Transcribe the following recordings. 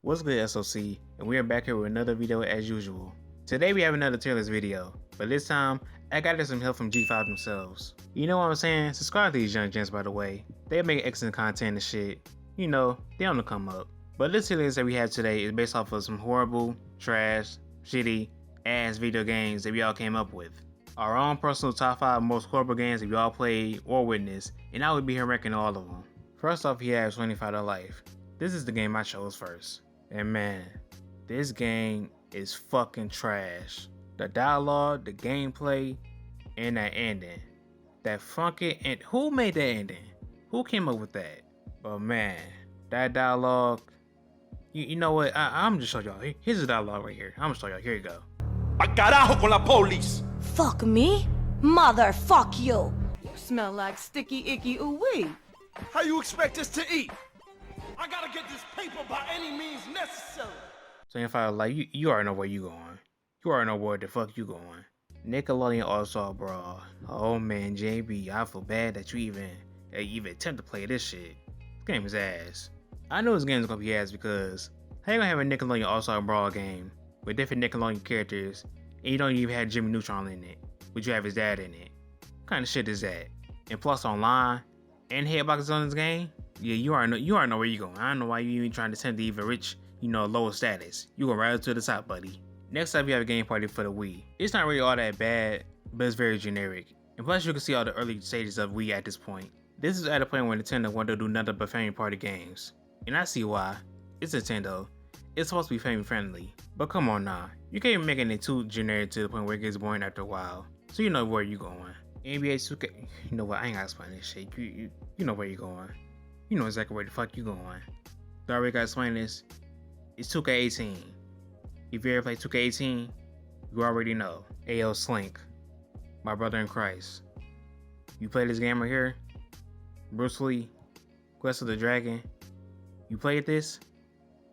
What's good, SOC? And we are back here with another video as usual. Today we have another tier list video, but this time I got some help from G5 themselves. You know what I'm saying? Subscribe to these young gents, by the way. They make excellent content and shit. You know, they on the come up. But this tier list that we have today is based off of some horrible, trash, shitty, ass video games that we all came up with. Our own personal top 5 most horrible games that we all played or witnessed, and I would be here ranking all of them. First off, we have 25 to Life. This is the game I chose first. And man, this game is fucking trash. The dialogue, the gameplay, and that ending. That funky and who made that ending? Who came up with that? But man, that dialogue. You know what? I'm just show y'all. Here's the dialogue right here. I'm gonna show y'all. Here you go. ¡Al carajo con la police! Fuck me? Mother, fuck you! You smell like sticky, icky, ooh-wee. How you expect us to eat? I gotta get this paper by any means necessary. 25 like you already know where you going. You already know where the fuck you going. Nickelodeon All-Star Brawl. Oh man, JB, I feel bad that you even attempt to play this shit. This game is ass. I know this game is gonna be ass because how you gonna have a Nickelodeon All-Star Brawl game with different Nickelodeon characters and you don't even have Jimmy Neutron in it, but you have his dad in it? What kind of shit is that? And plus online and hitboxes on this game? Yeah, you already know where you going. I don't know why you even trying to attempt to even reach, lower status. You go right up to the top, buddy. Next up, you have a game party for the Wii. It's not really all that bad, but it's very generic. And plus, you can see all the early stages of Wii at this point. This is at a point where Nintendo wanted to do nothing but family party games. And I see why. It's Nintendo. It's supposed to be family friendly. But come on now. You can't make it too generic to the point where it gets boring after a while. So you know where you're going. NBA 2K. You know what? I ain't gotta explain this shit. You know where you're going. You know exactly where the fuck you going. The already gotta explain this. It's 2K18. If you ever play 2K18, you already know. Ayo Slink, my brother in Christ. You play this game right here, Bruce Lee, Quest of the Dragon. You played this?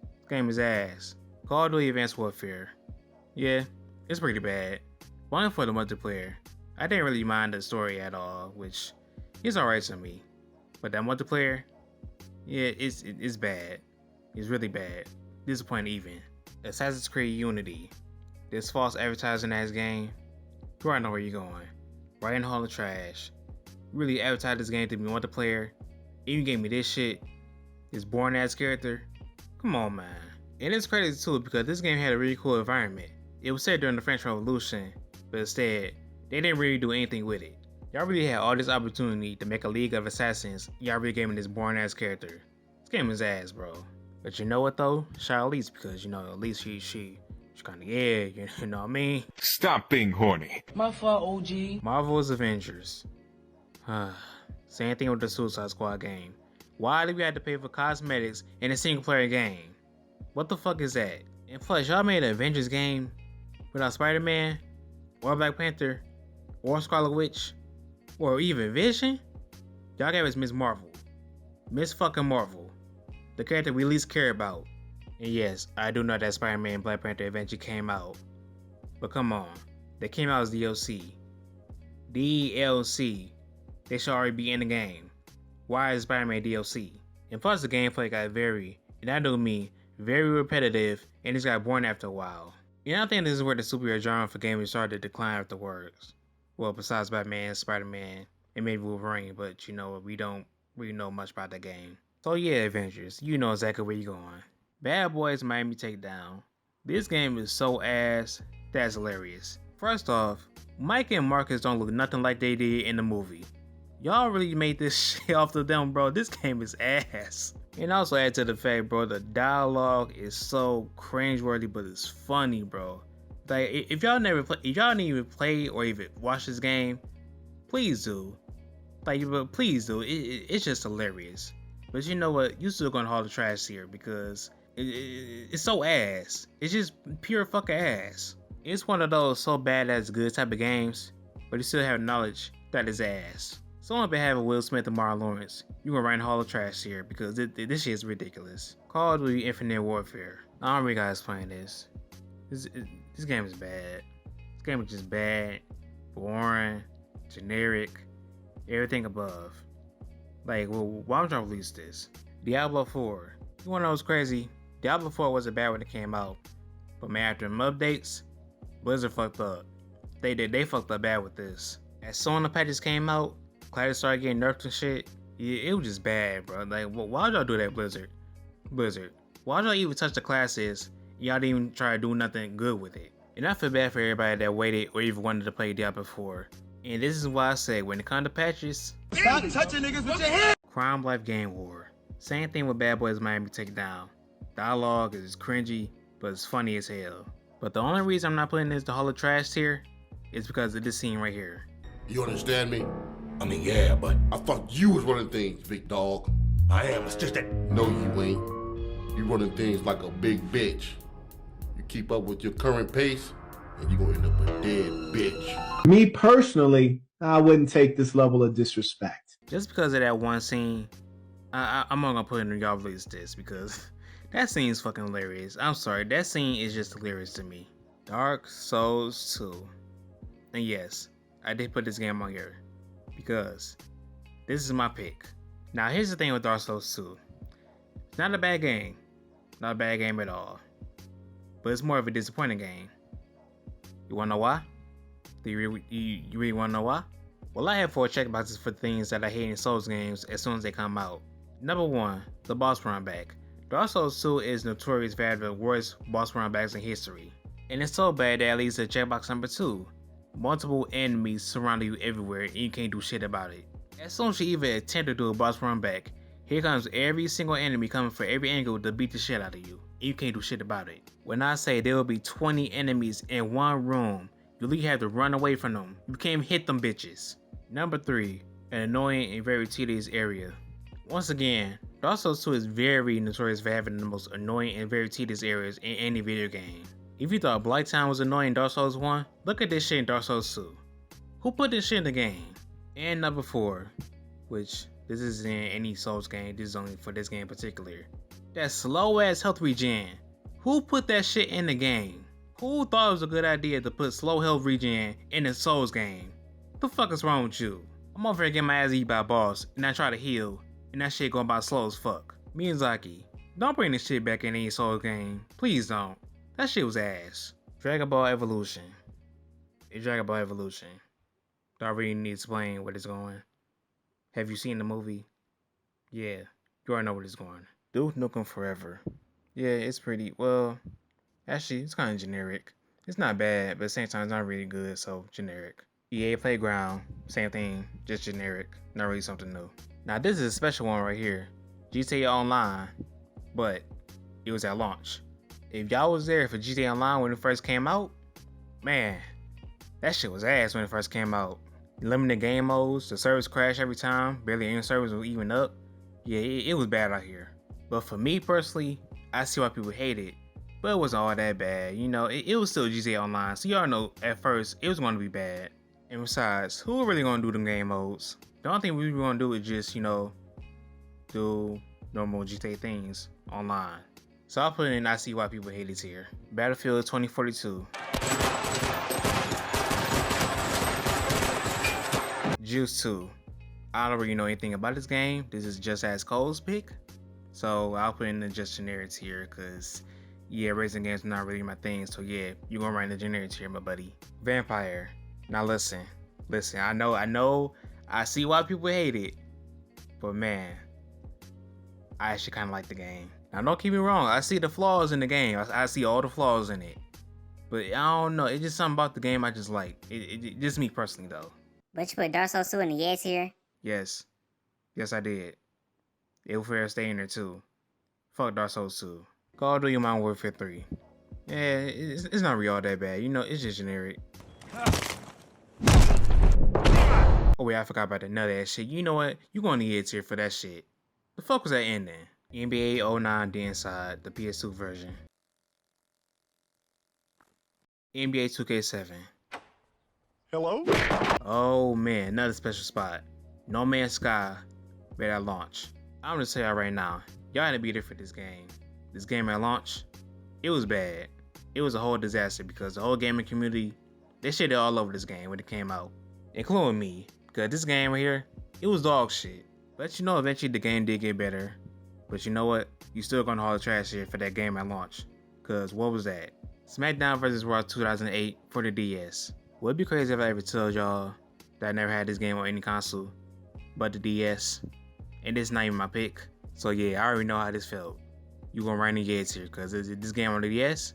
This game is ass. Call of Duty Advanced Warfare. Yeah, it's pretty bad. But only for the multiplayer. I didn't really mind the story at all, which is alright to me. But that multiplayer, yeah, it's bad. It's really bad. Disappointing even. Assassin's Creed Unity. This false advertising ass game. You already know where you're going. Right in the hall of trash. Really advertised this game to be multiplayer. And you gave me this shit. This boring ass character. Come on, man. And it's crazy too because this game had a really cool environment. It was set during the French Revolution, but instead, they didn't really do anything with it. Y'all really had all this opportunity to make a League of Assassins. Y'all really gave me this boring ass character. This game is ass, bro. But you know what though? Shout out Elise because at least she kind of you know what I mean? Stop being horny. My fault, OG. Marvel's Avengers. Same thing with the Suicide Squad game. Why do we have to pay for cosmetics in a single player game? What the fuck is that? And plus, y'all made an Avengers game without Spider-Man, or Black Panther, or Scarlet Witch, or even Vision? Y'all gave us Miss Marvel. Miss fucking Marvel. The character we least care about. And yes, I do know that Spider-Man and Black Panther eventually came out. But come on, they came out as DLC. DLC. They should already be in the game. Why is Spider-Man DLC? And plus the gameplay got very, and I do mean, very repetitive, and it's got boring after a while. And I think this is where the superhero genre for gaming started to decline afterwards. Well, besides Batman, Spider-Man, and maybe Wolverine, but we don't really know much about that game. So yeah, Avengers, you know exactly where you're going. Bad Boys Miami Takedown. This game is so ass, that's hilarious. First off, Mike and Marcus don't look nothing like they did in the movie. Y'all really made this shit off of them, bro. This game is ass. And also add to the fact, bro, the dialogue is so cringeworthy, but it's funny, bro. Like, if y'all didn't even play or even watch this game, please do. Please do. It's just hilarious. But you know what? You still gonna haul the trash here because it's so ass. It's just pure fucking ass. It's one of those so bad that's good type of games, but you still have knowledge that is ass. So on behalf of Will Smith and Mara Lawrence, you gonna write haul of trash here because this shit is ridiculous. Call of Duty Infinite Warfare. I don't really gotta explain this. This game is bad. This game is just bad, boring, generic, everything above. Like, well, why would y'all release this? Diablo 4. You wanna know what's crazy? Diablo 4 wasn't bad when it came out, but man, after them updates, Blizzard fucked up. They fucked up bad with this. As soon as the patches came out, classes started getting nerfed and shit. Yeah, it was just bad, bro. Like, why'd y'all do that, Blizzard? Blizzard, why'd y'all even touch the classes? Y'all didn't even try to do nothing good with it. And I feel bad for everybody that waited or even wanted to play Diablo 4. And this is why I say, when it comes to patches, Stop touching niggas with your hand! Crime Life Game War. Same thing with Bad Boys Miami Takedown. Dialogue is cringy, but it's funny as hell. But the only reason I'm not putting this the Hall of Trash tier is because of this scene right here. You understand me? I mean, yeah, but I thought you was running things, big dog. I am. It's just that. No, you ain't. You running things like a big bitch. You keep up with your current pace, and you gonna end up a dead bitch. Me personally, I wouldn't take this level of disrespect. Just because of that one scene, I'm not gonna put in y'all release this because that scene is fucking hilarious. I'm sorry, that scene is just hilarious to me. Dark Souls 2. And yes, I did put this game on here because this is my pick. Now here's the thing with Dark Souls 2. It's not a bad game. Not a bad game at all. But it's more of a disappointing game. You wanna know why? Do you really wanna know why? Well, I have 4 checkboxes for things that I hate in Souls games as soon as they come out. Number 1, the boss run back. Dark Souls 2 is notorious for having the worst boss run backs in history. And it's so bad that it leads to checkbox number 2. Multiple enemies surround you everywhere and you can't do shit about it. As soon as you even attempt to do a boss run back, here comes every single enemy coming for every angle to beat the shit out of you. And you can't do shit about it. When I say there will be 20 enemies in one room, you really have to run away from them. You can't even hit them bitches. Number 3, an annoying and very tedious area. Once again, Dark Souls 2 is very notorious for having the most annoying and very tedious areas in any video game. If you thought Blighttown was annoying in Dark Souls 1, look at this shit in Dark Souls 2. Who put this shit in the game? And number 4, which this isn't in any Souls game, this is only for this game in particular. That slow ass health regen. Who put that shit in the game? Who thought it was a good idea to put slow health regen in a Souls game? What the fuck is wrong with you? I'm over here getting my ass eat by a boss and I try to heal and that shit going by slow as fuck. Miyazaki, don't bring this shit back in any Souls game. Please don't. That shit was ass. Dragon Ball Evolution. It's Dragon Ball Evolution. Do I really need to explain where it's going? Have you seen the movie? Yeah, you already know where it's going. Duke Nukem Forever. Yeah, it's pretty, well, actually, it's kind of generic. It's not bad, but at the same time, it's not really good, so generic. EA Playground, same thing, just generic, not really something new. Now, this is a special one right here. GTA Online, but it was at launch. If y'all was there for GTA Online when it first came out, man, that shit was ass when it first came out. Limited game modes, the service crashed every time, barely any service was even up. Yeah, it was bad out here. But for me personally, I see why people hate it, but it wasn't all that bad. You know, it was still GTA Online, so y'all know at first it was going to be bad. And besides, who really going to do them game modes? The only thing we were going to do is just, you know, do normal GTA things online. So I'll put in I see why people hate it here. Battlefield 2042. Juice 2. I don't really know anything about this game. This is just as Cole's pick. So I'll put in the just generic tier because, yeah, racing games are not really my thing. So yeah, you're going to write in the generic tier, my buddy. Vampire. Now listen, I know, I see why people hate it. But man, I actually kind of like the game. Now don't keep me wrong, I see the flaws in the game. I see all the flaws in it. But I don't know, it's just something about the game I just like. It just me personally though. But you put Dark Souls 2 in the yes here? Yes I did. It was fair to stay in there too. Fuck Dark Souls 2. Call of Duty Modern Warfare 3. Yeah, it's not really all that bad. You know, it's just generic. Oh wait, I forgot about that nut ass shit. You know what? You going to get tier for that shit. The fuck was that ending? NBA 09 The Inside, the PS2 version. NBA 2K7. Hello? Oh man, another special spot. No Man's Sky, right at launch. I'm gonna tell y'all right now, y'all had to be there for this game. This game at launch, it was bad. It was a whole disaster because the whole gaming community, they shit all over this game when it came out. Including me, because this game right here, it was dog shit. But you know, eventually the game did get better. But you know what? You still gonna haul the trash here for that game at launch. Cause what was that? SmackDown vs. Raw 2008 for the DS. Would it be crazy if I ever told y'all that I never had this game on any console but the DS? And this not even my pick. So yeah, I already know how this felt. You gonna run the gates here, cause this game on the DS,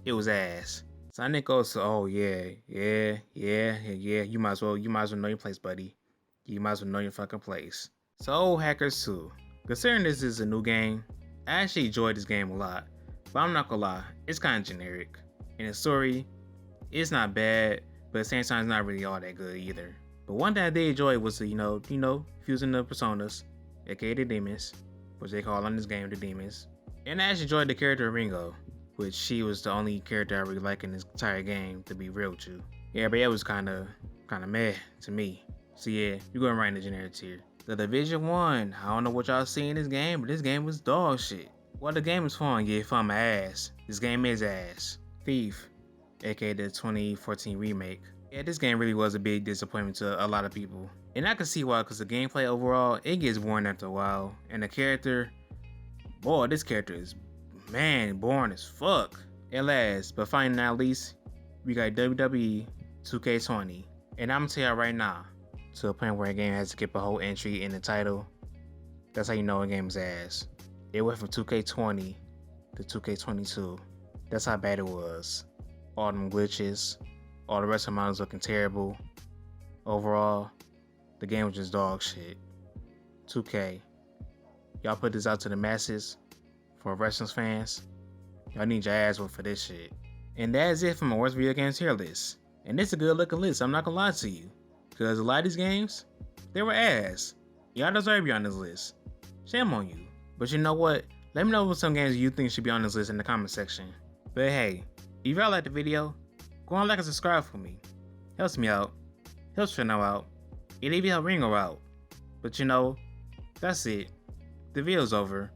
it was ass. Sonic goes to, oh yeah, you might as well know your place, buddy. You might as well know your fucking place. So Hackers 2. Considering this is a new game, I actually enjoyed this game a lot. But I'm not gonna lie, it's kinda generic. And the story, it's not bad, but at the same time it's not really all that good either. But one thing I did enjoy was the, you know, fusing the personas, aka the demons, which they call on this game the demons. And I actually enjoyed the character Ringo, which she was the only character I really like in this entire game, to be real with you. Yeah, but it was kinda meh to me. So yeah, you're going right in the generic tier. The Division 1, I don't know what y'all see in this game, but this game was dog shit. Well, the game is fun, yeah, fun my ass. This game is ass. Thief, aka the 2014 remake. Yeah, this game really was a big disappointment to a lot of people. And I can see why, because the gameplay overall, it gets boring after a while. And the character, boy, this character is, man, boring as fuck. At last, but finally not least, we got WWE 2K20. And I'm gonna tell y'all right now, to a point where a game has to skip a whole entry in the title, that's how you know a game's ass. It went from 2K20 to 2K22. That's how bad it was. All them glitches, all the rest of the models looking terrible. Overall, the game was just dog shit. 2K, y'all put this out to the masses for wrestling fans. Y'all need your ass whooped for this shit. And that's it for my worst video games tier list. And it's a good looking list, I'm not gonna lie to you. Cause a lot of these games, they were ass. Y'all deserve to be on this list. Shame on you. But you know what? Let me know what some games you think should be on this list in the comment section. But hey, if y'all like the video, go on like and subscribe for me. Helps me out. Helps Trino out. It even help Ringo out. But you know, that's it. The video's over.